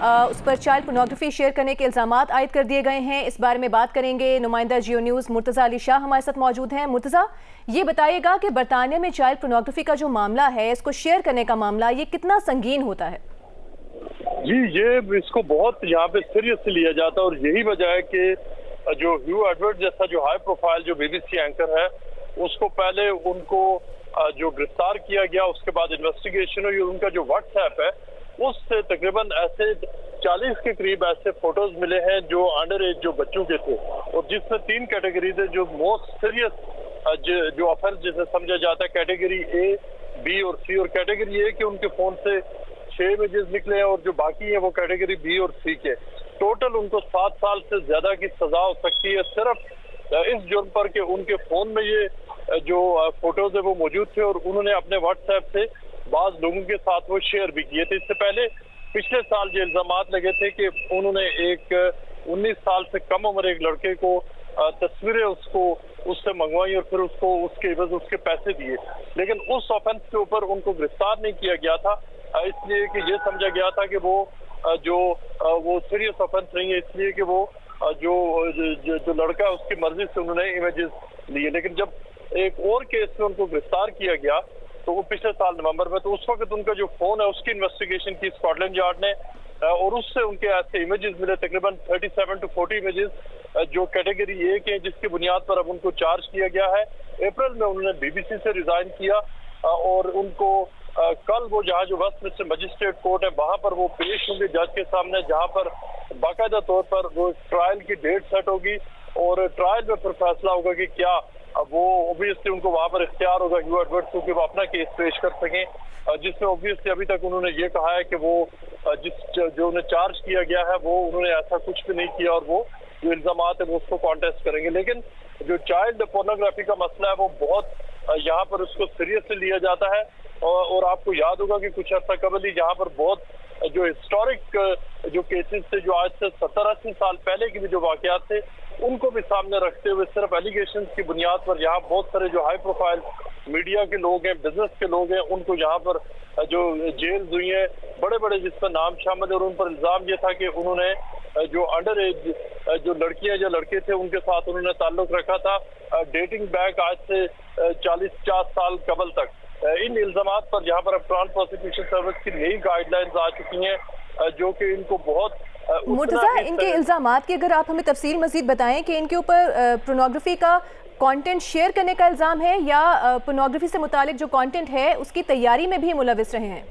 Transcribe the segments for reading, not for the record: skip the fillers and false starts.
اس پر child pornography share کرنے کے الزامات عائد کر دیے گئے ہیں. اس بارے میں بات کریں گے. نمائندہ جیو نیوز مرتضیٰ علی شاہ ہمارے ساتھ موجود ہیں. مرتضیٰ، یہ بتائیے گا کہ برطانیہ میں چائلڈ پورنوگرافی کا جو معاملہ ہے، اس کو شیئر کرنے کا معاملہ، یہ کتنا سنگین ہوتا ہے؟ جی، یہ اس کو بہت یہاں پہ سیریس سے لیا جاتا ہے، اور یہی وجہ ہے کہ جو ہیو ایڈورڈ جیسا جو ہائی پروفائل جو بی بی سی اینکر ہے، اس کو پہلے ان کو جو گرفتار کیا گیا، اس کے بعد انویسٹیگیشن ہوئی، اور ان کا جو واٹس ایپ ہے اس سے تقریباً ایسے 40 کے قریب ایسے فوٹوز ملے ہیں جو انڈر ایج جو بچوں کے تھے، اور جس میں 3 کیٹیگریز ہیں جو موسٹ سیریس جو آفینس جسے سمجھا جاتا ہے، کیٹیگری اے، بی اور سی. اور کیٹیگری اے کہ ان کے فون سے 6 امیجز نکلے ہیں، اور جو باقی ہیں وہ کیٹیگری بی اور سی کے. ٹوٹل ان کو 7 سال سے زیادہ کی سزا ہو سکتی ہے صرف اس جرم پر کہ ان کے فون میں یہ جو فوٹوز ہیں وہ موجود تھے، اور انہوں نے اپنے واٹس ایپ سے بعض لوگوں کے ساتھ وہ شیئر بھی کیے تھے. اس سے پہلے پچھلے سال جو الزامات لگے تھے کہ انہوں نے ایک 19 سال سے کم عمر ایک لڑکے کو تصویریں اس سے منگوائی، اور پھر اس کو اس کے عوض اس کے پیسے دیے. لیکن اس آفینس کے اوپر ان کو گرفتار نہیں کیا گیا تھا، اس لیے کہ یہ سمجھا گیا تھا کہ وہ سیریس آفینس نہیں ہے، اس لیے کہ وہ جو لڑکا اس کی مرضی سے انہوں نے امیجز لیے. لیکن جب ایک اور کیس میں ان کو گرفتار کیا گیا تو وہ پچھلے سال نومبر میں، تو اس وقت ان کا جو فون ہے اس کی انویسٹیگیشن کی اسکاٹ لینڈ یارڈ نے، اور اس سے ان کے ایسے امیجز ملے تقریباً 37 to 40 امیجز جو کیٹیگری اے کے ہیں، جس کی بنیاد پر اب ان کو چارج کیا گیا ہے. اپریل میں انہوں نے بی بی سی سے ریزائن کیا، اور ان کو کل وہ جہاں جو ویسٹ منسٹر مجسٹریٹ کورٹ ہے وہاں پر وہ پیش ہوں گے جج کے سامنے، جہاں پر باقاعدہ طور پر وہ ٹرائل کی ڈیٹ سیٹ ہوگی، اور ٹرائل میں پھر فیصلہ ہوگا کہ کیا وہ اوبیسلی ان کو وہاں پر اختیار ہوگا ہیو ایڈورڈز کو کہ وہ اپنا کیس پیش کر سکیں، جس میں اوبیسلی ابھی تک انہوں نے یہ کہا ہے کہ وہ جو انہیں چارج کیا گیا ہے وہ انہوں نے ایسا کچھ بھی نہیں کیا، اور وہ جو الزامات ہیں وہ اس کو کانٹیسٹ کریں گے. لیکن جو چائلڈ پورنوگرافی کا مسئلہ ہے وہ بہت یہاں پر اس کو سیریس سے لیا جاتا ہے، اور آپ کو یاد ہوگا کہ کچھ عرصہ قبل ہی یہاں پر بہت جو ہسٹورک جو کیسز تھے، جو آج سے 70-80 سال پہلے کے بھی جو واقعات تھے، ان کو بھی سامنے رکھتے ہوئے صرف ایلیگیشنز کی بنیاد پر یہاں بہت سارے جو ہائی پروفائل میڈیا کے لوگ ہیں، بزنس کے لوگ ہیں، ان کو یہاں پر جو جیلز ہوئی ہیں بڑے بڑے جس میں نام شامل ہے، اور ان پر الزام یہ تھا کہ انہوں نے جو انڈر ایج جو لڑکیاں یا لڑکے تھے ان کے ساتھ انہوں نے تعلق رکھا تھا ڈیٹنگ بیک آج سے 40-50 سال قبل تک. ان الزامات پر یہاں پر اب کراؤن پروسیکیوشن سروس کی نئی گائیڈ لائنز آ چکی ہیں، جو کہ ان کو بہت مرتضیٰ، ان کے الزامات کی اگر آپ ہمیں تفصیل مزید بتائیں کہ ان کے اوپر پورنوگرافی کا کانٹینٹ شیئر کرنے کا الزام ہے، یا پورنوگرافی سے متعلق جو کانٹینٹ ہے اس کی تیاری میں بھی ملوث رہے ہیں؟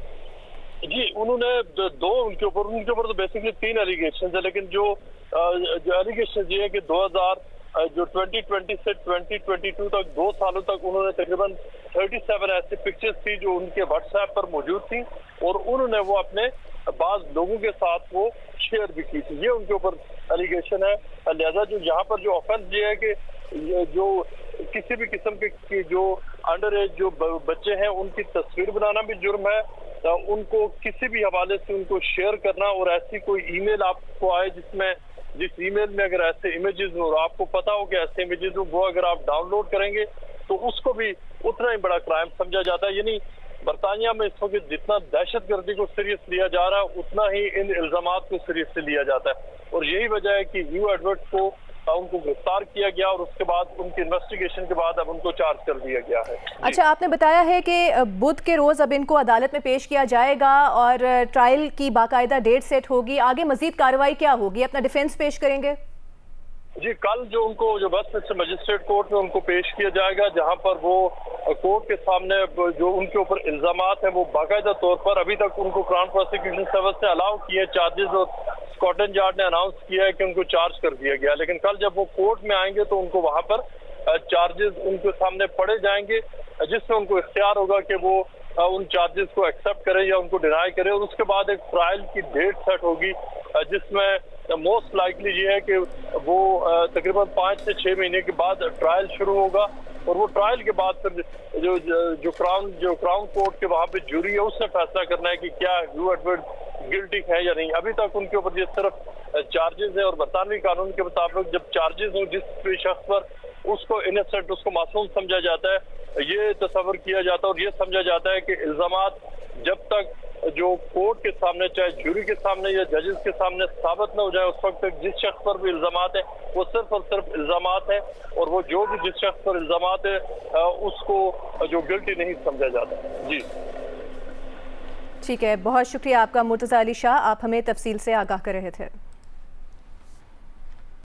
جی، انہوں نے ان کے اوپر تو بیسیکلی 3 ایلیگیشنز ہیں، لیکن جو ایلیگیشنز یہ ہے کہ 2020 سے 2022 تک 2 سالوں تک انہوں نے تقریباً 37 ایسی پکچرز تھی جو ان کے واٹس ایپ پر موجود تھیں، اور انہوں نے وہ اپنے بعض لوگوں کے ساتھ وہ شیئر بھی کی تھی. یہ ان کے اوپر ایلیگیشن ہے. لہذا جو یہاں پر جو آفینس یہ ہے کہ جو کسی بھی قسم کے جو انڈر ایج جو بچے ہیں ان کی تصویر بنانا بھی جرم ہے، ان کو کسی بھی حوالے سے ان کو شیئر کرنا، اور ایسی کوئی ای میل آپ کو آئے جس ای میل میں اگر ایسے امیجز ہو اور آپ کو پتا ہو کہ ایسے امیجز ہو، وہ اگر آپ ڈاؤن لوڈ کریں گے تو اس کو بھی اتنا ہی بڑا کرائم سمجھا جاتا ہے. یعنی برطانیہ میں اس وقت جتنا دہشت گردی کو سیریس لیا جا رہا ہے اتنا ہی ان الزامات کو سیریس سے لیا جاتا ہے، اور یہی وجہ ہے کہ ہیو ایڈورڈز کو ان کو گرفتار کیا گیا، اور اس کے بعد ان کی انویسٹیگیشن کے بعد اب ان کو چارج کر دیا گیا ہے. اچھا، آپ نے بتایا ہے کہ بدھ کے روز اب ان کو عدالت میں پیش کیا جائے گا، اور ٹرائل کی باقاعدہ ڈیٹ سیٹ ہوگی. آگے مزید کارروائی کیا ہوگی؟ اپنا ڈیفینس پیش کریں گے؟ جی، کل جو ان کو جو ویسٹ منسٹر مجسٹریٹ کورٹ میں ان کو پیش کیا جائے گا، جہاں پر وہ کورٹ کے سامنے جو ان کے اوپر الزامات ہیں وہ باقاعدہ طور پر ابھی تک ان کو کراؤن پروسیکیوشن سروس نے الاؤ کیے چارجز، اور اسکاٹ لینڈ یارڈ نے اناؤنس کیا ہے کہ ان کو چارج کر دیا گیا. لیکن کل جب وہ کورٹ میں آئیں گے تو ان کو وہاں پر چارجز ان کے سامنے پڑے جائیں گے، جس میں ان کو اختیار ہوگا کہ وہ ان چارجز کو ایکسیپٹ کرے یا ان کو ڈینائی کرے، اور اس کے بعد ایک ٹرائل کی ڈیٹ سیٹ ہوگی، جس میں موسٹ لائکلی یہ ہے کہ وہ تقریباً 5 سے 6 مہینے کے بعد ٹرائل شروع ہوگا، اور وہ ٹرائل کے بعد پھر جو کراؤن کورٹ کے وہاں پہ جوری ہے اس نے فیصلہ کرنا ہے کہ کیا ہیو ایڈورڈ گلٹی ہے یا نہیں. ابھی تک ان کے اوپر یہ صرف چارجز ہیں، اور برطانوی قانون کے مطابق جب چارجز ہوں جس شخص پر اس کو انسنٹ، اس کو معصوم سمجھا جاتا ہے، یہ تصور کیا جاتا ہے اور یہ سمجھا جاتا ہے کہ الزامات جب تک جو کورٹ کے سامنے، چاہے جوری کے سامنے یا ججز کے سامنے ثابت نہ ہو جائے، اس وقت تک جس شخص پر بھی الزامات ہیں وہ صرف اور صرف الزامات ہیں، اور وہ جو بھی جس شخص پر الزامات ہیں اس کو جو گلٹی نہیں سمجھا جاتا۔ جی ٹھیک ہے، بہت شکریہ آپ کا مرتضی علی شاہ، آپ ہمیں تفصیل سے آگاہ کر رہے تھے۔